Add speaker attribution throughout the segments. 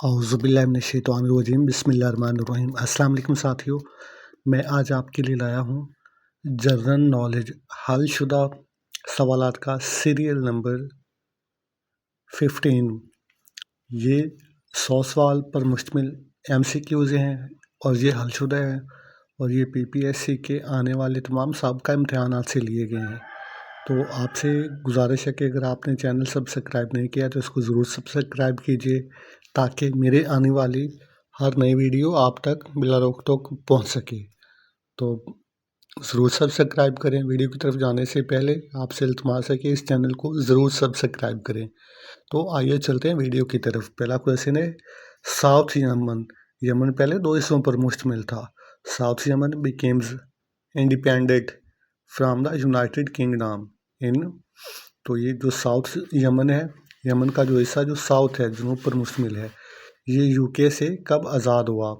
Speaker 1: औज़ुबिल्लाहिमिनश्शैतानिर्रजीम बिस्मिल्लाहिर्रहमानिर्रहीम। अस्सलाम वालेकुम साथियों, मैं आज आपके लिए लाया हूँ जनरल नॉलेज हलशुदा सवालात का सीरियल नंबर 15। ये 100 सवाल पर मुश्तमिल MCQs हैं और ये हलशुदा है और ये PPSC के आने वाले तमाम साबिक़ा इम्तिहानात से लिए गए हैं। तो आपसे गुजारिश है कि अगर आपने चैनल सब्सक्राइब नहीं किया तो इसको ज़रूर सब्सक्राइब कीजिए ताकि मेरे आने वाली हर नई वीडियो आप तक बिला रोक टोक पहुँच सके। तो ज़रूर सब्सक्राइब करें। वीडियो की तरफ जाने से पहले आपसे इल्तिमास है कि इस चैनल को ज़रूर सब्सक्राइब करें। तो आइए चलते हैं वीडियो की तरफ। पहला क्वेश्चन है, साउथ यमन। यमन पहले 2 हिस्सों पर मुश्तमिल था। South Yemen becomes independent from the United Kingdom in. तो ये जो साउथ यमन है, यमन का जो हिस्सा जो साउथ है, जनूब पर मुश्तमिल है, ये यूके से कब आज़ाद हुआ?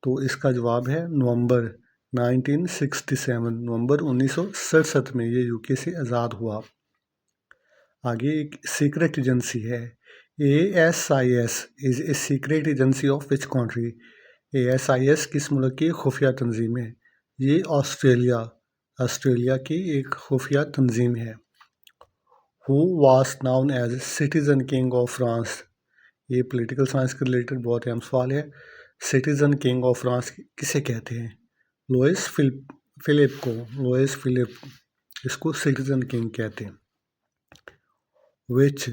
Speaker 1: तो इसका जवाब है नवंबर 1967। नवंबर 1967 में ये यूके से आज़ाद हुआ। आगे एक सीक्रेट एजेंसी है, ASIS is a secret agency of which country? ASIS किस मुल्क की खुफिया तंजीम है? ये ऑस्ट्रेलिया की एक खुफिया तंजीम है। Who was known as citizen king of France? ये पॉलिटिकल साइंस के रिलेटेड बहुत अहम सवाल है। सिटीजन किंग ऑफ फ्रांस किसे कहते हैं? लुइस फिलिप इसको सिटीजन किंग कहते हैं। Which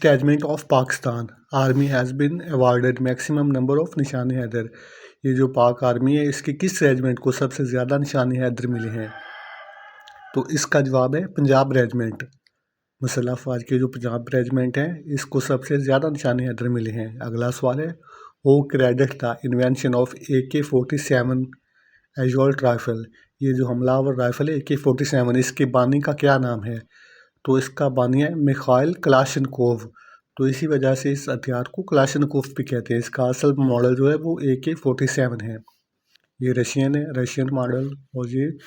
Speaker 1: regiment of Pakistan Army has been awarded maximum number of निशान हैदर? ये जो पाक आर्मी है, इसके किस रेजिमेंट को सबसे ज़्यादा निशान हैदर मिले हैं? तो इसका जवाब है पंजाब रेजिमेंट। मुसल्लह अफवाज के जो पंजाब रेजिमेंट है, इसको सबसे ज़्यादा निशान हैदर मिले हैं। अगला सवाल है, who credit the invention of AK-47 assault rifle? ये जो हमलावर राइफल है AK-47, इसके बानी का क्या नाम है? तो इसका बानी है मिखाइल क्लाशनकोव। तो इसी वजह से इस हथियार को क्लाशनकोव भी कहते हैं। इसका असल मॉडल जो है वो AK-47 है। ये रशियन है, रशियन मॉडल, और ये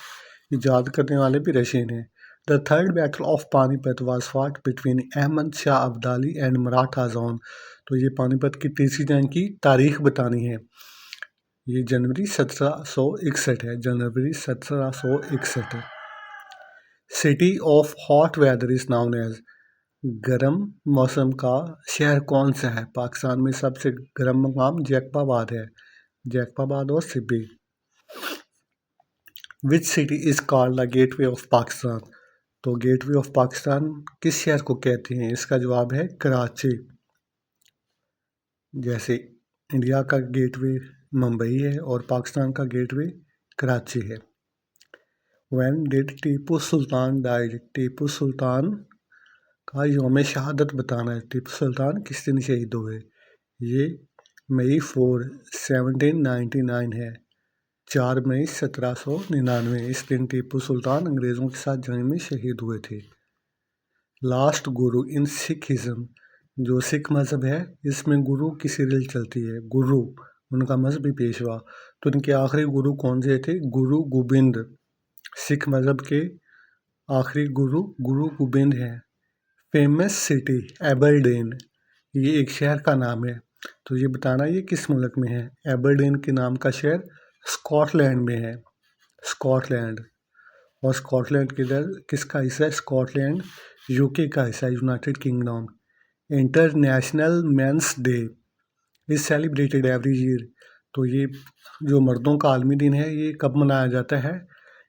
Speaker 1: इजाद करने वाले भी रशियन है। The third battle of Panipat was fought between Ahmad Shah Abdali and Maratha zone. तो ये पानीपत की तीसरी जंग की तारीख बतानी है। ये जनवरी 1761 है, जनवरी 1761 है। City of hot weather is known as. गर्म मौसम का शहर कौन सा है? पाकिस्तान में सबसे गर्म मकाम जैकबाबाद है, जैकबाबाद और Sibi. Which city is called the gateway of Pakistan? तो गेटवे ऑफ पाकिस्तान किस शहर को कहते हैं? इसका जवाब है कराची। जैसे इंडिया का गेटवे मुंबई है और पाकिस्तान का गेटवे कराची है। When did Tipu Sultan died? Tipu Sultan का यौम शहादत बताना है। टीपू सुल्तान किस दिन शहीद हुए? ये मई 4, 1799 है, 4 मई 1799। इस दिन टीपू सुल्तान अंग्रेज़ों के साथ जंग में शहीद हुए थे। लास्ट गुरु इन सिखिज़म। जो सिख मज़हब है, इसमें गुरु की सीरियल चलती है। गुरु उनका मजहबी पेशवा। तो इनके आखिरी गुरु कौन से थे? गुरु गोबिंद। सिख मज़हब के आखिरी गुरु गुरु गोबिंद हैं। फेमस सिटी एबरडीन, ये एक शहर का नाम है। तो ये बताना ये किस मुल्क में है? एबरडीन के नाम का शहर स्कॉटलैंड में है, स्कॉटलैंड। और स्कॉटलैंड किसका हिस्सा है? स्कॉटलैंड यूके का हिस्सा, United kingdom. International men's day is celebrated every year. तो ये जो मर्दों का आलमी दिन है, ये कब मनाया जाता है?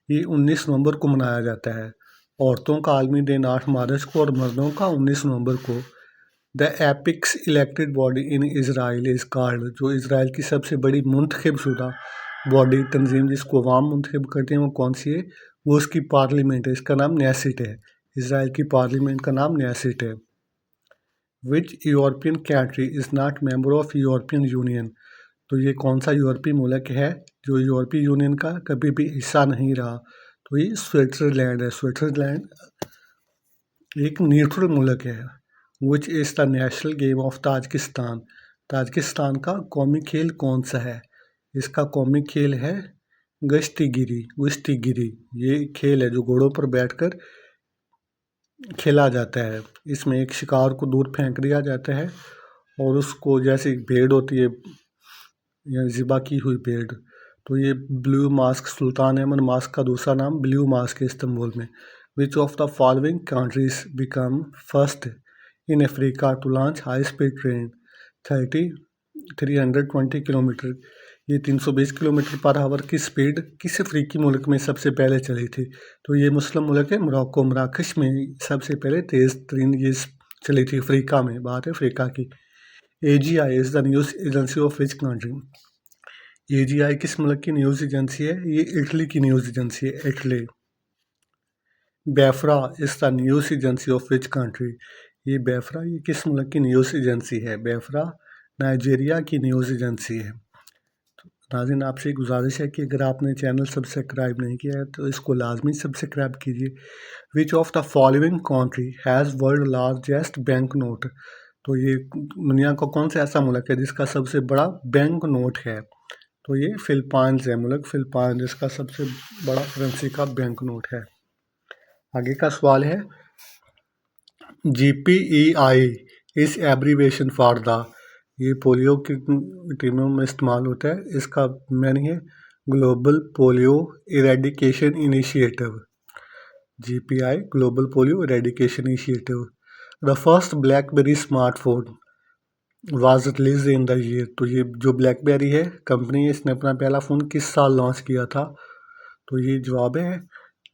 Speaker 1: ये 19 नवंबर को मनाया जाता है। औरतों का आलमी दिन 8 मार्च को और मर्दों का 19 नवंबर को। The apex elected body in Israel is called. जो इसराइल की सबसे बड़ी मुंतखब शुदा बॉडी तंजीम जिसको अवाम मुंतखब करते हैं, वो कौन सी है? वो उसकी पार्लियामेंट है, इसका नाम न्यासिट है। इसराइल की पार्लियामेंट का नाम न्यासिट है। Which European country is not member of European Union? तो ये कौन सा यूरोपीय मुल्क है जो यूरोपीय यूनियन का कभी भी हिस्सा नहीं रहा? तो ये स्विट्ज़रलैंड है। स्विट्ज़रलैंड एक न्यूट्रल मुल्क है। Which is the national game of Tajikistan? Tajikistan का कौमी खेल कौन सा है? इसका कौमी खेल है गश्तीगिरी। ये खेल है जो घोड़ों पर बैठकर खेला जाता है। इसमें एक शिकार को दूर फेंक दिया जाता है और उसको, जैसे भेड़ होती है या ज़िबा की हुई भेड़, तो ये blue mosque, Sultan Ahmed mosque का दूसरा नाम ब्लू मास्क है इस्तांबुल में। Which of the following countries become first in Africa to launch high speed train 320 kilometre, ये 320 किलोमीटर पर आवर की स्पीड किस अफ्रीकी मुल्क में सबसे पहले चली थी? तो ये मुस्लिम मुल्क है मोरक्को, मराकश में सबसे पहले तेज़ तरीन ये चली थी अफ्रीका में, बात है अफ्रीका की। AGI is the news agency of which country? AGI किस मुल्क की न्यूज़ एजेंसी है? ये इटली की न्यूज़ एजेंसी है, Italy. Biafra is the news agency of which country? ये बैफ्रा ये किस मुल्क की न्यूज़ एजेंसी है? बैफ्रा नाइजीरिया की न्यूज़ एजेंसी है। नाज़रीन, आपसे गुजारिश है कि अगर आपने चैनल सब्सक्राइब नहीं किया है तो इसको लाजमी सब्सक्राइब कीजिए। विच of the following country has world largest bank note? तो ये दुनिया का कौन सा ऐसा मुल्क है जिसका सबसे बड़ा बैंक नोट है? तो ये फिलिपाइंस है, मुल्क फिलिपाइन जिसका सबसे बड़ा करेंसी का बैंक नोट है। आगे का सवाल है, GPEI इस एब्रीवेशन फॉर द, ये पोलियो की टीमों में इस्तेमाल होता है, इसका मीनिंग है global polio eradication initiative. GPI global polio eradication initiative. The first blackberry smartphone was release in the year? तो ये जो ब्लैकबेरी है कंपनी, इसने अपना पहला फ़ोन किस साल लॉन्च किया था? तो ये जवाब है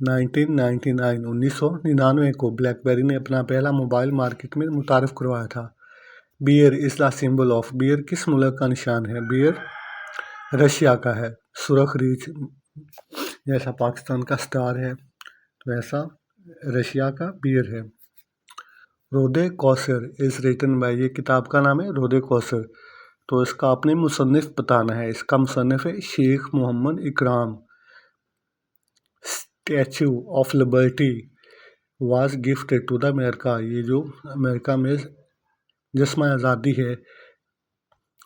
Speaker 1: 1999, 1999 को ब्लैकबेरी ने अपना पहला मोबाइल मार्केट में मुतारिफ करवाया था। Bear is the symbol of, bear किस मुल्क का निशान है? बियर रशिया का है। सुरख रीछ जैसा पाकिस्तान का स्टार है, तो ऐसा रशिया का बियर है। रोदे कौसर इज़ रिटन बाय, ये किताब का नाम है रोदे कौसर, तो इसका आपने मुसन्निफ़ बताना है। इसका मुसन्निफ़ है Sheikh Mohammad Ikram. Statue of liberty was gifted to the America, ये जो अमेरिका में जिस्म आज़ादी है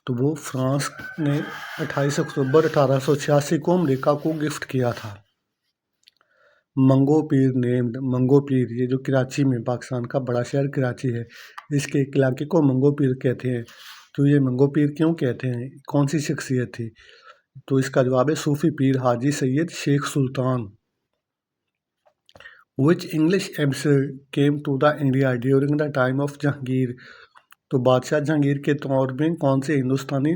Speaker 1: तो वो फ्रांस ने 28 अक्टूबर 1886 को अमेरिका को गिफ्ट किया था। मंगो पीर नेम्ड, मंगो पीर ये जो कराची में, पाकिस्तान का बड़ा शहर कराची है, इसके एक इलाके को मंगो पीर कहते हैं। तो ये मंगो पीर क्यों कहते हैं, कौन सी शख्सियत थी? तो इसका जवाब है सूफी पीर Haji Syed Sheikh Sultan. Which English ambassador came to the India during the time of Jahangir? तो बादशाह जहांगीर के दौर में कौन से हिंदुस्तानी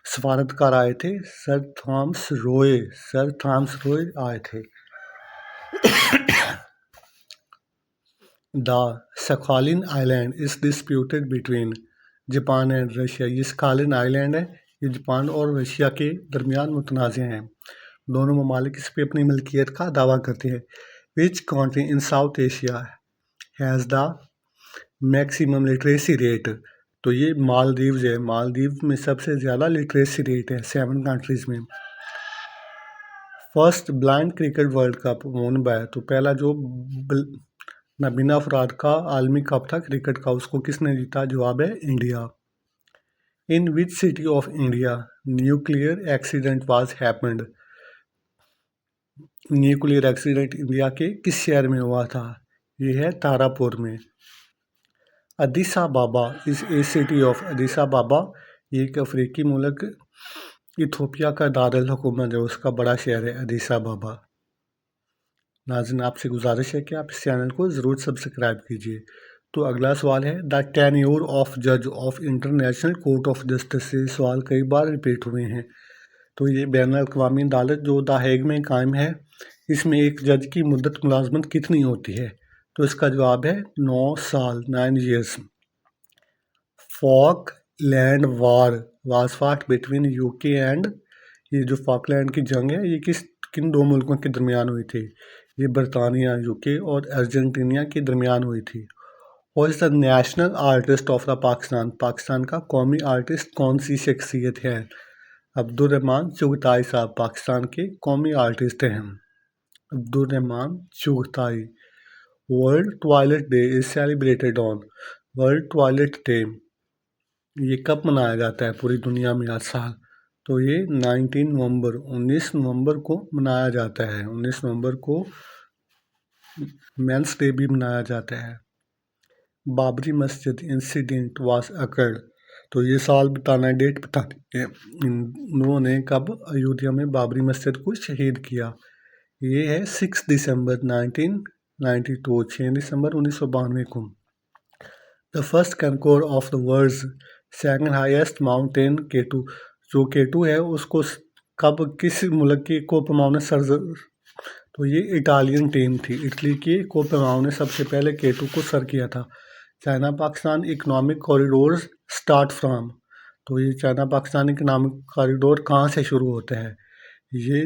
Speaker 1: सफारतकार आए थे? Sir Thomas Roy, sir Thomas Roy आए थे। The Sakhalin island is disputed between Japan and Russia, ये सखालिन आइलैंड है, ये जापान और रशिया के दरमियान मुतनाज़ हैं। दोनों ममालिक इस पर अपनी मिल्कियत का दावा करते हैं। Which country in south Asia has the maximum literacy rate? तो ये मालदीव्स है, मालदीव में सबसे ज़्यादा लिटरेसी रेट है 7 कंट्रीज़ में। First blind cricket world cup वोन बाय, तो पहला जो नाबीना अफराद का आलमी कप था क्रिकेट का, उसको किसने जीता? जवाब है India. In which city of India nuclear accident was happened? Nuclear accident India के किस शहर में हुआ था? ये है तारापुर में। Addis Ababa is a city of, Addis Ababa ये एक अफ्रीकी मुल्क इथोपिया का दारुल हुकूमत है, उसका बड़ा शहर है अदीस अबाबा। नाज़रीन, आपसे गुजारिश है कि आप इस चैनल को ज़रूर सब्सक्राइब कीजिए। तो अगला सवाल है, द टेन्योर ऑफ जज of international court of justice, ये सवाल कई बार रिपीट हुए हैं। तो ये बैन अवी अदालत जो द हेग में कायम है, इसमें एक जज की मुद्दत मुलाजमत कितनी होती है? तो इसका जवाब है 9 साल, 9 ईयर्स। फॉकलैंड वार वाज फाट बिटवीन यूके एंड, ये जो फॉकलैंड की जंग है ये किन दो मुल्कों के दरमियान हुई थी? ये बरतानिया, यूके और अर्जेंटीना के दरमियान हुई थी। और is the national artist of the Pakistan, Pakistan का कौमी आर्टिस्ट कौन सी शख्सियत है? अब्दुर्रहमान चुगताई साहब पाकिस्तान के कौमी आर्टिस्ट हैं, Abdurrahman Chughtai. World toilet day is celebrated on, world toilet day ये कब मनाया जाता है पूरी दुनिया में हर साल? तो ये 19 नवंबर 19 नवंबर को मनाया जाता है। 19 नवंबर को मेंस डे भी मनाया जाता है। बाबरी मस्जिद इंसिडेंट वाज अकर्ड, तो ये साल बताना है, डेट बतानी है, इन्होंने कब अयोध्या में बाबरी मस्जिद को शहीद किया। ये है 6 दिसंबर 1992, 6 दिसंबर 1992 को। The first conquer of the world's second highest mountain K two, जो केटू है उसको कब किस मुल्क की कोपमाओ ने सर, तो ये इटालियन टीम थी, इटली की कोपमाओ ने सबसे पहले केटू को सर किया था। China Pakistan economic corridor start from, तो ये चाइना पाकिस्तान इकोनॉमिक कॉरिडोर कहाँ से शुरू होता है, ये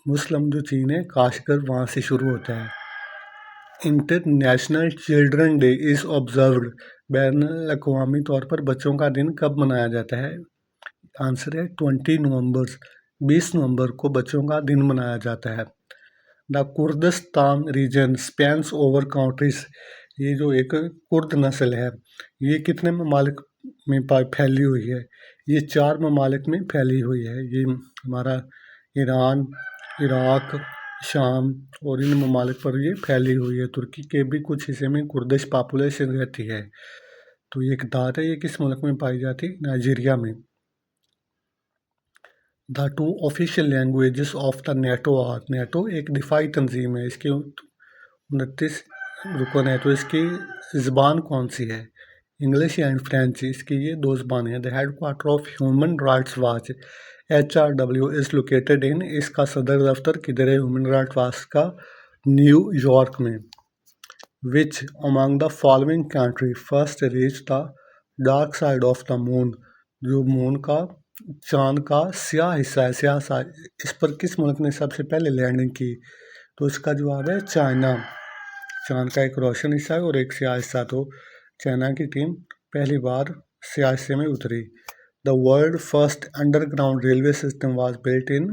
Speaker 1: मुस्लिम जो चीन है काशगर वहाँ से शुरू होता है। International children day is observed, ban अवी तौर पर बच्चों का दिन कब मनाया जाता है। आंसर है 20 नवंबर, 20 नवंबर को बच्चों का दिन मनाया जाता है। The Kurdistan region spans over countries, ये जो एक कुर्द नस्ल है ये कितने ममालिक में फैली हुई है, ये 4 ममालिक में फैली हुई है। ये हमारा ईरान, इराक, शाम और इन ममालिक पर ये फैली हुई है। तुर्की के भी कुछ हिस्से में कुर्दिश पॉपुलेशन रहती है। तो ये एक दात है, ये किस मुल्क में पाई जाती है, नाइजीरिया में। The 2 official languages of the NATO are, NATO एक दिफाई तंजीम है, इसके 29 रुकन है, तो इसकी ज़बान कौन सी है, इंग्लिश एंड फ्रेंच, इसकी ये 2 ज़बानें हैं। The head quarter of human rights watch HRW is located in, इसका सदर दफ्तर किधर है ह्यूमन राइट्स वॉच का, न्यूयॉर्क में। Which among the following country first reach the dark side of the moon, जो मून का चांद का स्याह हिस्सा है, स्याह साइड, इस पर किस मुल्क ने सबसे पहले लैंडिंग की, तो इसका जवाब है चाइना। चांद का एक रोशन हिस्सा है और एक स्याह हिस्सा, तो चाइना की टीम पहली बार स्याह हिस्से में उतरी। The world first underground railway system was built in,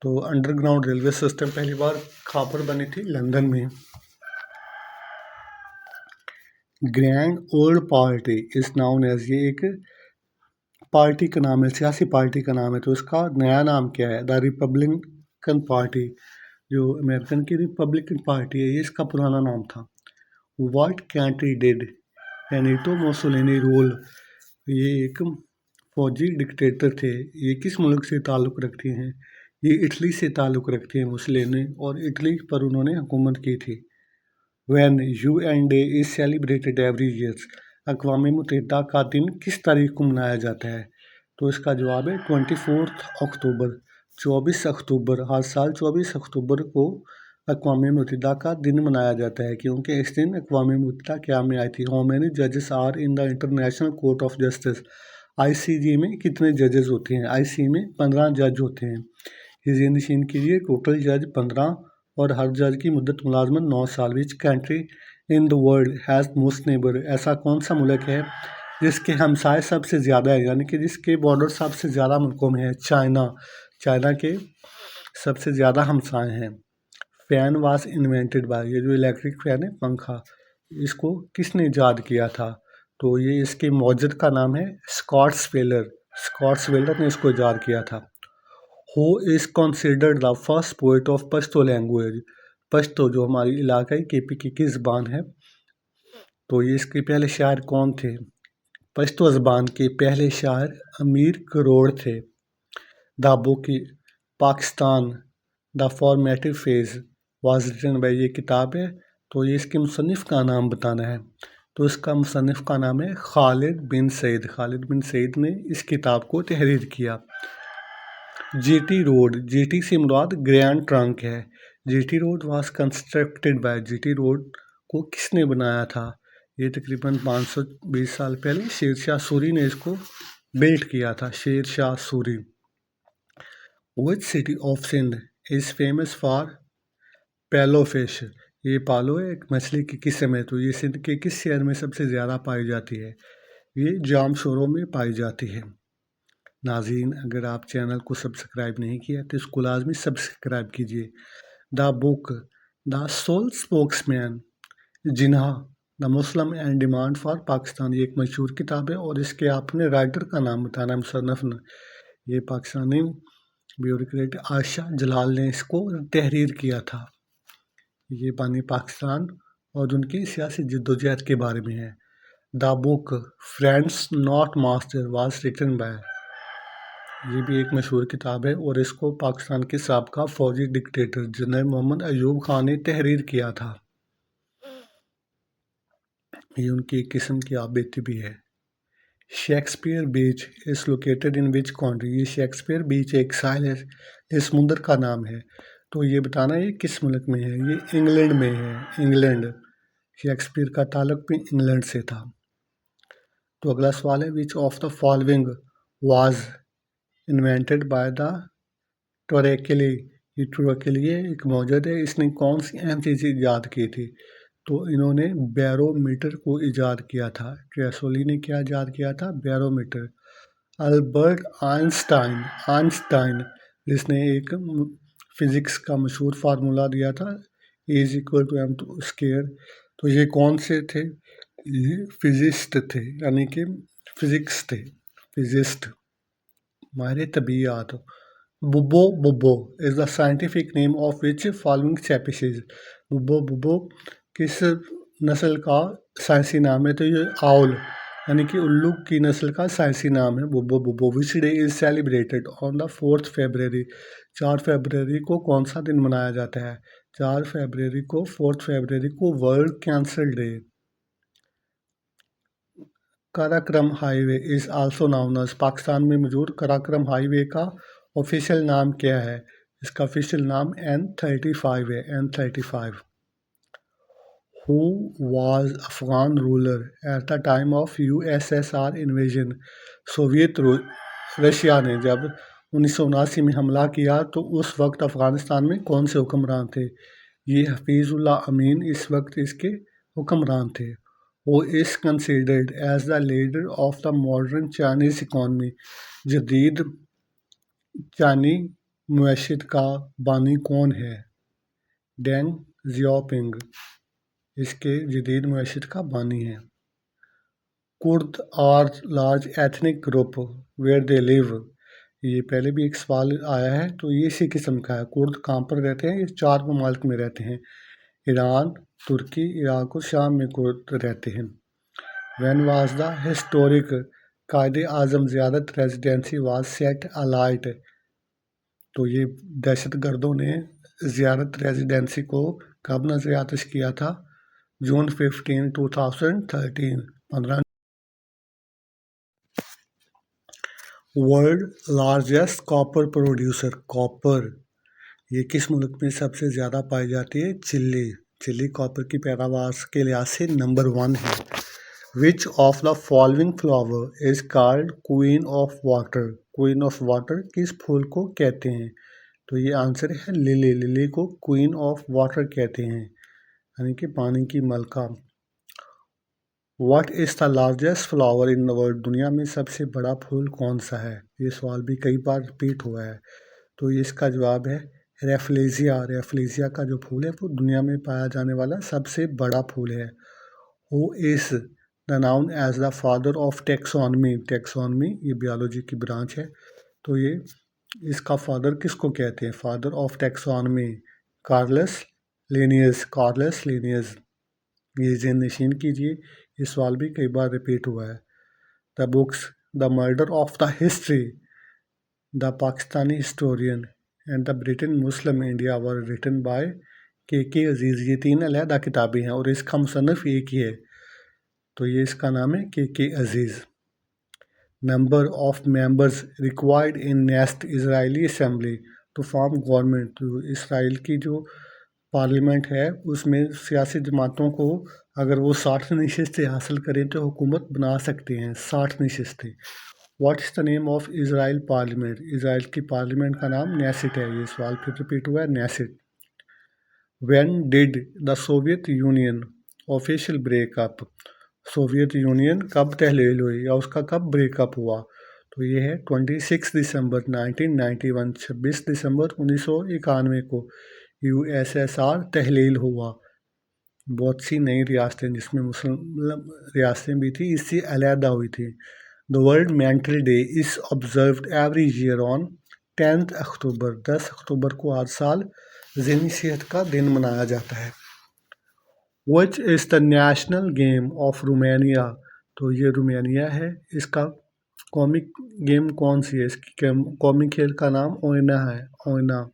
Speaker 1: तो अंडरग्राउंड रेलवे सिस्टम पहली बार कहाँ पर बनी थी, लंदन में। Grand old party is known as, ये एक पार्टी का नाम है, सियासी पार्टी का नाम है, तो इसका नया नाम क्या है, द रिपब्लिकन पार्टी, जो अमेरिकन की रिपब्लिकन पार्टी है ये इसका पुराना नाम था। What country did Benito Mussolini rule, ये एक फौजी डिक्टेटर थे, ये किस मुल्क से ताल्लुक़ रखते हैं, ये इटली से ताल्लुक़ रखते हैं मुसोलिनी, और इटली पर उन्होंने हुकूमत की थी। When UN day is celebrated every year, अक़वाम मुत्तहिदा का दिन किस तारीख को मनाया जाता है, तो इसका जवाब है 24 अक्टूबर, 24 अक्टूबर, हर साल 24 अक्टूबर को अक़वाम मुत्तहिदा का दिन मनाया जाता है, क्योंकि इस दिन अक़वाम मुत्तहिदा क़याम में आई थी। हाउ मेनी जजेस are in the international court of justice, ICJ में कितने जजेस होते हैं, IC में 15 जज होते हैं। ये नशीन कीजिए, टोटल जज 15 और हर जज की मुद्दत मुलाजमत 9 साल। Which country in the world has most neighbour, ऐसा कौन सा मुल्क है जिसके हमसाए सबसे ज़्यादा है, यानी कि जिसके बॉर्डर सबसे ज़्यादा मुल्कों में है, चाइना, चाइना के सबसे ज़्यादा हमसाए हैं। फ़ैन वाज इन्वेंटेड बाय, ये जो इलेक्ट्रिक फ़ैन है पंखा, इसको किसने ईजाद किया था, तो ये इसके मौजद का नाम है स्कॉट्स वेलर, स्कॉट्स वेलर ने इसको ईजाद किया था। Who is considered the first poet of Pashto language, Pashto जो हमारी इलाकाई KPK की ज़बान है, तो ये इसके पहले शायर कौन थे, पश्तो ज़बान के पहले शायर अमीर करोड़ थे। The book Pakistan the formative phase was written by, ये किताब है, तो ये इसके मुसन्निफ़ का नाम बताना है, तो इसका मुसन्निफ़ का नाम है खालिद बिन सईद, खालिद बिन सईद ने इस किताब को तहरीर किया। GT रोड, GT से मुराद ग्रैंड ट्रंक है, GT road was constructed by, GT road को किसने बनाया था, ये तकरीबन 520 साल पहले शेर शाह सूरी ने इसको बिल्ट किया था, Sher Shah Suri. Which city of Sindh is famous for palla fish, ये पालो है एक मछली की किस्म है, तो ये सिंध के किस शहर में सबसे ज़्यादा पाई जाती है, ये जाम शोरों में पाई जाती है। नाज़रीन, अगर आप चैनल को सब्सक्राइब नहीं किया तो इसको लाजमी सब्सक्राइब कीजिए। The book the sole spokesman Jinnah the Muslim and demand for Pakistan, ये एक मशहूर किताब है, और इसके आपने राइटर का नाम बताना है, मुसन्नफ़ ने, ये पाकिस्तानी ब्यूरोक्रेट आयशा जलाल ने इसको तहरीर किया था। ये बानी पाकिस्तान और उनकी सियासी जद्दोजहद के बारे में है। The book friends not master was written by, ये भी एक मशहूर किताब है और इसको पाकिस्तान के साबका फौजी डिक्टेटर जनरल मोहम्मद अयूब खान ने तहरीर किया था। ये उनकी एक किस्म की आबेती भी है। Shakespeare beach is located in which country, ये शेक्सपियर बीच एक साहिल है, ये समुंदर का नाम है। तो ये बताना ये किस मुल्क में है, ये इंग्लैंड में है, इंग्लैंड। शेक्सपियर का ताल्लुक भी इंग्लैंड से था। तो अगला सवाल है, which of the following was invented by the Torricelli, ये टोरेकेली एक मौजूद है, इसने कौन सी अहम चीज़ ईजाद की थी? तो इन्होंने बैरोमीटर को ईजाद किया था। ट्रेसोली ने क्या ईजाद किया था? बैरोमीटर। अल्बर्ट आइंस्टाइन, जिसने एक फिजिक्स का मशहूर फार्मूला दिया था, E=m², तो ये कौन से थे? ये फिजिस्ट थे, यानी कि फिजिक्स थे, फिजिस्ट, माहिर तबीयात। Bubo is the scientific name of which following species, Bubo किस नस्ल का साइंसी नाम है? तो ये आउल यानी कि उल्लू की नस्ल का साइंसी नाम है Bubo. Which day is celebrated on the 4 February, 4 फरवरी को कौन सा दिन मनाया जाता है? 4 फरवरी को, 4 फरवरी को world cancer day. Karakoram highway is also known as, Pakistan में मौजूद काराक्रम हाईवे का ऑफिशियल नाम क्या है? इसका ऑफिशियल नाम N35 है, N35। Who was Afghan ruler at the time of USSR invasion? Soviet Russia ने जब 1979 में हमला किया तो उस वक्त अफ़गानिस्तान में कौन से हुक्मरान थे? ये हफीज़ुल्लाह अमीन इस वक्त इसके हुक्मरान थे। वो is considered as the leader of the modern Chinese economy, जदीद चाइनी मुआशरत का बानी कौन है? डेंग जियाओपिंग इसके जदीद मुआशरत का बानी है। Kurd are large ethnic group where they live, ये पहले भी एक सवाल आया है, तो ये इसी किस्म का है। कुर्द कहाँ पर रहते हैं? ये 4 ममालिक में रहते हैं, ईरान, तुर्की, इराक और शाम में कुर्द रहते हैं। व्हेन वाज द हिस्टोरिक कायदे आज़म ज़ियारत रेजिडेंसी वाज सेट अलाइट, तो ये दहशत गर्दों ने ज़ियारत रेजिडेंसी को कब नजर आतिश किया था? जून 15, 2013, 15। World largest copper producer, copper ये किस मुल्क में सबसे ज़्यादा पाई जाती है? चिली। चिली कॉपर की पैदावार के लिहाज से नंबर 1 है। Which of the following flower is called queen of water, queen of water किस फूल को कहते हैं? तो ये आंसर है लिली, लिली को क्वीन ऑफ वाटर कहते हैं, यानी कि पानी की मलका। What is the largest flower in the world, दुनिया में सबसे बड़ा फूल कौन सा है? ये सवाल भी कई बार रिपीट हुआ है, तो इसका जवाब है रेफ्लेजिया। रेफ्लेजिया का जो फूल है वो दुनिया में पाया जाने वाला सबसे बड़ा फूल है। Who is the known as the father of taxonomy, taxonomy ये बायोलॉजी की ब्रांच है, तो ये इसका फादर किसको कहते हैं? Father of taxonomy Carolus Linnaeus, Carolus Linnaeus. ये ज़हन नशीन कीजिए, ये सवाल भी कई बार रिपीट हुआ है। The books the murder of the history, the Pakistani historian and the Britain Muslim India were written by K Aziz, ये 3 अलहदा किताबें हैं और इसका मुसन्निफ एक ही है, तो ये इसका नाम है के अजीज़। Number of members required in Knesset Israeli assembly to form government, तो इसराइल की जो पार्लियामेंट है उसमें सियासी जमातों को अगर वो 60 नशिस्तें हासिल करें तो हुकूमत बना सकते हैं, 60 नशिस्तें। What is the name of Israel parliament, Israel की पार्लियामेंट का नाम नेसिट है, ये सवाल फिर रिपीट हुआ है, Knesset. When did the Soviet Union official breakup, Soviet Union कब तहलील हुई या उसका कब ब्रेकअप हुआ? तो ये है 26 दिसंबर 1991, 26 दिसंबर 1991 को USSR तहलील हुआ। बहुत सी नई रियासतें जिसमें मुस्लिम रियासतें भी थी इससे अलहदा हुई थी। The world mental day is observed every year on 10 अक्टूबर, 10 अक्टूबर को हर साल ज़हनी सेहत का दिन मनाया जाता है। Which is the national game of Romania. तो ये रोमानिया है। इसका कॉमिक गेम कौन सी है? इसकी कॉमिक खेल का नाम ओइना है, ओइना।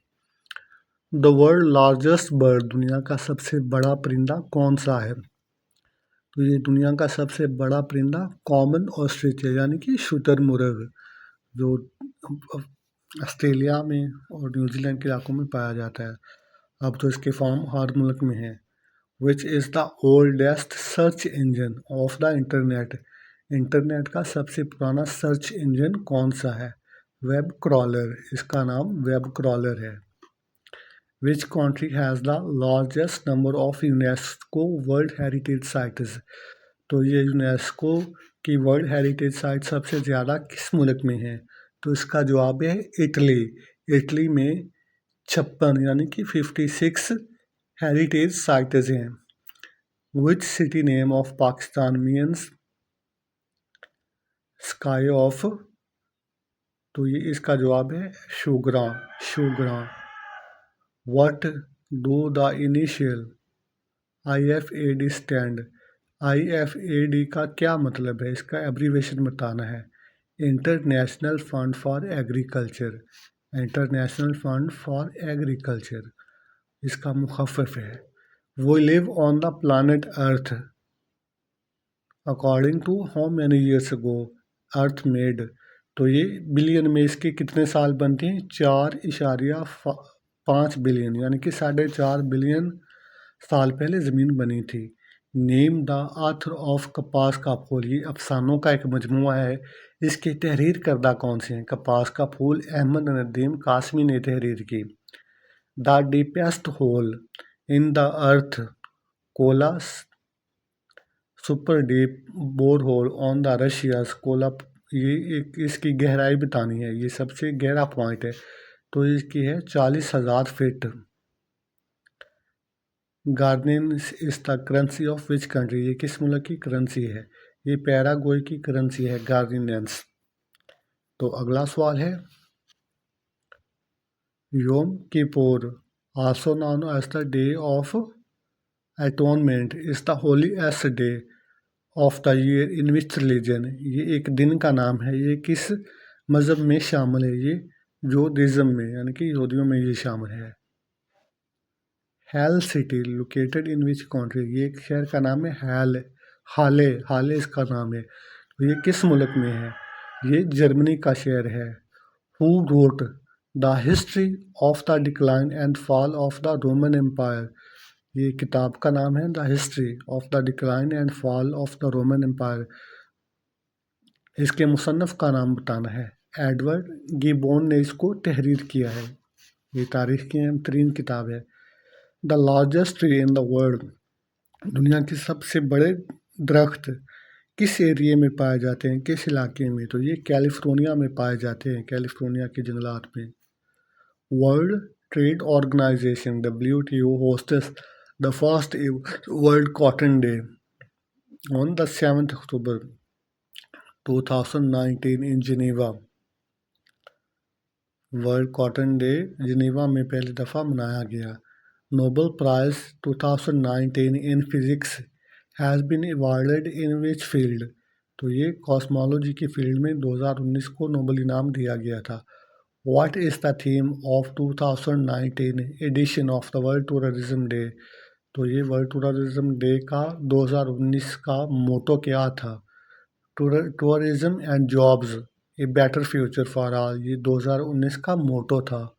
Speaker 1: द वर्ल्ड लार्जेस्ट बर्ड, दुनिया का सबसे बड़ा परिंदा कौन सा है? तो ये दुनिया का सबसे बड़ा परिंदा कॉमन ऑस्ट्रिच है, यानी कि शुतुरमुर्ग, जो ऑस्ट्रेलिया में और न्यूजीलैंड के इलाकों में पाया जाता है। अब तो इसके फॉर्म हर मुल्क में है। Which is the oldest search engine of the internet, internet का सबसे पुराना सर्च इंजन कौन सा है? वेब क्रॉलर, इसका नाम वेब क्रॉलर है। Which country has the largest number of UNESCO world heritage sites. तो ये यूनेस्को की वर्ल्ड हेरिटेज साइट सबसे ज़्यादा किस मुल्क में है? तो इसका जवाब है इटली। इटली में 56 यानी कि 56 हेरिटेज साइट्स हैं। Which city name of Pakistan means sky of. तो ये इसका जवाब है शुगरा, शुगरा। What do the initial IFAD stand, IFAD का क्या मतलब है? इसका एब्रीवेशन बताना है। International fund for agriculture, international fund for agriculture इसका मुखफ़फ़ है। We live on the planet earth according to how many years ago earth made. तो ये बिलियन में इसके कितने साल बनते हैं? 4.5 बिलियन, यानी कि 4.5 बिलियन साल पहले ज़मीन बनी थी। नेम द आथर ऑफ कपास का फूल, ये अफसानों का एक मजमुआ है। इसकी तहरीर करदा कौन से हैं? कपास का फूल अहमद नदीम कासमी ने तहरीर की। The deepest hole in the earth Kola super deep bore hole on the Russia's Kola, ये एक इसकी गहराई बतानी है। ये सबसे गहरा पॉइंट है, तो इसकी है 40,000 feet. Guardian is the currency of which country, ये किस मुल्क की करेंसी है? ये पैराग्वे की करेंसी है, गार्डियंस। तो अगला सवाल है, Yom Kippur also known as the day of atonement is the holiest day of the year in which religion, ये एक दिन का नाम है। ये किस मज़हब में शामिल है? ये जोदिज़्म में, यानी कि यहूदियों में ये शामिल है। Hello city located in which country, ये एक शहर का नाम है हेल, हाले, हाले इसका नाम है। तो ये किस मुल्क में है? ये जर्मनी का शहर है। Who wrote the history of the decline and fall of the Roman empire, ये किताब का नाम है the history of the decline and fall of the Roman empire. इसके मुसन्नफ़ का नाम बताना है। एडवर्ड गिबोन ने इसको तहरीर किया है। ये तारीख़ की अहम तरीन किताब है। The largest tree in the world, दुनिया के सबसे बड़े दरख्त किस एरिए में पाए जाते हैं, किस इलाके में? तो ये कैलिफोर्निया में पाए जाते हैं, कैलिफोर्निया के जंगलात में। World trade organisation WTO hosts the first world cotton day on the 7 October 2019 in Geneva. World cotton day Geneva में पहली दफ़ा मनाया गया। Nobel prize 2019 in physics has been awarded in which field, तो ये कॉस्मोलॉजी की फील्ड में 2019 को नोबेल इनाम दिया गया था। What is the theme of 2019 edition of the world tourism day, तो ये वर्ल्ड टूरिज्म डे का 2019 का मोटो क्या था? Tourism and jobs a better future for all, ये 2019 का मोटो था।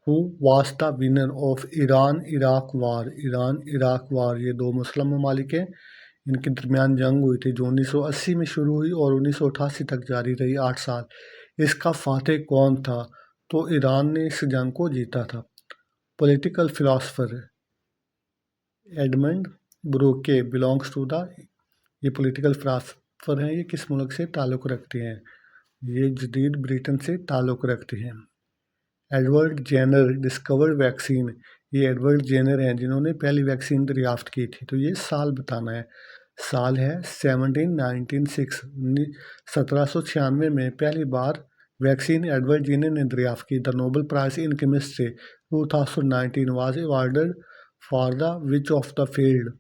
Speaker 1: Who was the winner of Iran Iraq war, Iran Iraq war, ये दो मुस्लिम ममालिक हैं, इनके दरमियान जंग हुई थी जो 1980 में शुरू हुई और 1988 तक जारी रही, 8 साल। इसका फातेह कौन था? तो ईरान ने इस जंग को जीता था। Political philosopher Edmund Burke belongs to the, ये पॉलिटिकल फिलासफर हैं, ये किस मुल्क से ताल्लुक़ रखते हैं? ये जदीद ब्रिटेन से ताल्लुक़ रखते हैं। एडवर्ड जेनर डिस्कवर्ड वैक्सीन, ये एडवर्ड जेनर हैं जिन्होंने पहली वैक्सीन दरियाफ्त की थी। तो ये साल बताना है। साल है 1796, 1796 में पहली बार वैक्सीन एडवर्ड जेनर ने दरियाफ्त की। The Nobel prize in chemistry 2019 was awarded for the which of the field,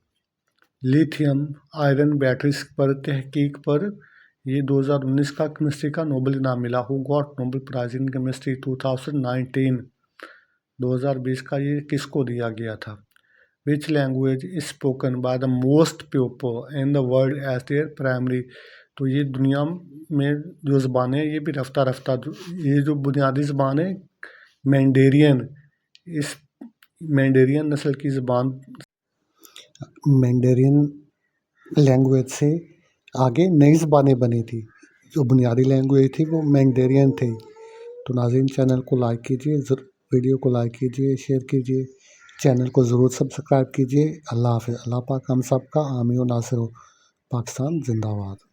Speaker 1: lithium iron batteries पर तहकीक पर ये 2019 का केमिस्ट्री का नोबेल इनाम मिला। Who got Nobel prize in chemistry 2019? 2020 का ये किसको दिया गया था? Which language is spoken by the most people in the world as their primary? तो ये दुनिया में जो ज़बान है ये भी रफ्ता रफ्ता ये जो बुनियादी ज़बान है मैंडेरियन, इस मैंडेरियन नस्ल की ज़बान मैंडेरियन लैंग्वेज से आगे नई ज़बानें बनी थी। जो बुनियादी लैंग्वेज थी वो मैंडेरियन थी। तो नाज़रीन चैनल को लाइक कीजिए, वीडियो को लाइक कीजिए, शेयर कीजिए, चैनल को ज़रूर सब्सक्राइब कीजिए। अल्लाह हाफ़िज़। अल्लाह पाक हम सब का हामी व नासिर हो। पाकिस्तान जिंदाबाद।